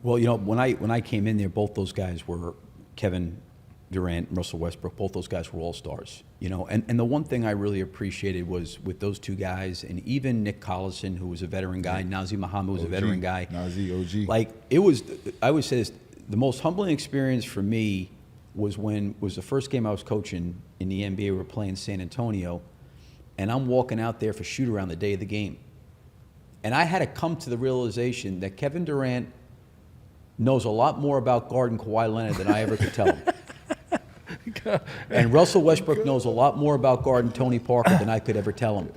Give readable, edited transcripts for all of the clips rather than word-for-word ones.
Well, you know, when I came in there, both those guys were Kevin Durant and Russell Westbrook. Both those guys were all-stars, you know. And the one thing I really appreciated was with those two guys, and even Nick Collison, who was a veteran guy, Nazir Muhammad was a veteran guy. Nazir, OG. Like, it was, I would say this, the most humbling experience for me was the first game I was coaching in the NBA. We were playing San Antonio, and I'm walking out there for shoot-around the day of the game. And I had to come to the realization that Kevin Durant knows a lot more about guarding Kawhi Leonard than I ever could tell him. And Russell Westbrook knows a lot more about guarding Tony Parker than I could ever tell him.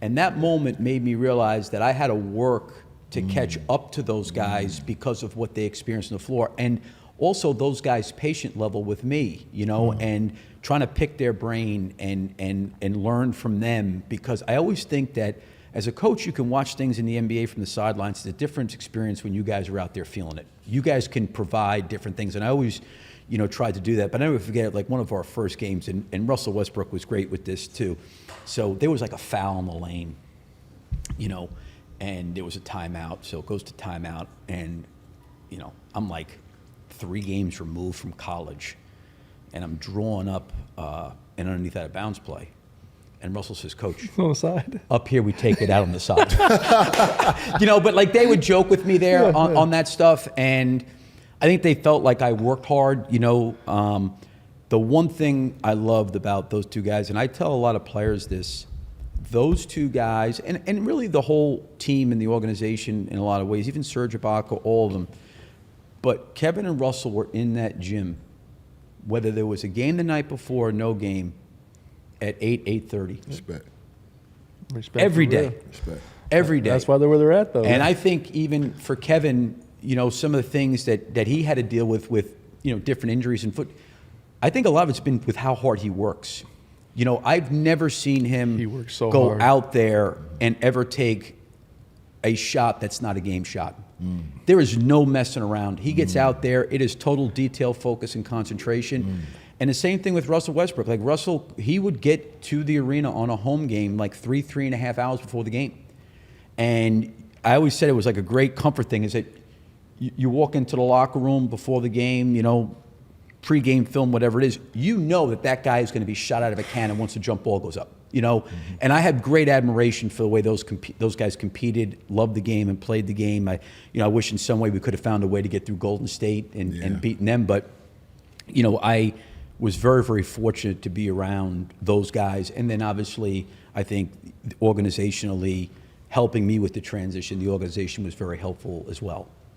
And that moment made me realize that I had to work to catch up to those guys because of what they experienced on the floor. And also those guys' patient level with me, you know, and trying to pick their brain and learn from them. Because I always think that as a coach, you can watch things in the NBA from the sidelines. It's a different experience when you guys are out there feeling it. You guys can provide different things. And I always, you know, tried to do that. But I never forget it, like one of our first games, and Russell Westbrook was great with this too. So there was like a foul in the lane, you know, and there was a timeout. So it goes to timeout, and, you know, I'm like 3 games removed from college, and I'm drawing up and underneath that a bounce play. And Russell says, Coach, on the side. Up here we take it out on the side. You know, but like they would joke with me there on that stuff, and I think they felt like I worked hard. You know, the one thing I loved about those two guys, and I tell a lot of players this, those two guys, and really the whole team and the organization in a lot of ways, even Serge Ibaka, all of them, but Kevin and Russell were in that gym, whether there was a game the night before or no game, at 8:30. Respect. Every day. Respect. Every day. That's why they're where they're at, though. And I think even for Kevin, you know, some of the things that he had to deal with, you know, different injuries and foot, I think a lot of it's been with how hard he works. You know, I've never seen him go out there and ever take a shot that's not a game shot. There is no messing around. He gets out there. It is total detail, focus, and concentration. And the same thing with Russell Westbrook. Like Russell, he would get to the arena on a home game like 3.5 hours before the game. And I always said it was like a great comfort thing is that you walk into the locker room before the game, you know, pre-game film, whatever it is, you know that guy is going to be shot out of a cannon once the jump ball goes up, you know. And I had great admiration for the way those guys competed, loved the game, and played the game. I wish in some way we could have found a way to get through Golden State and beaten them. But, you know, I was very, very fortunate to be around those guys. And then obviously, I think organizationally, helping me with the transition, the organization was very helpful as well.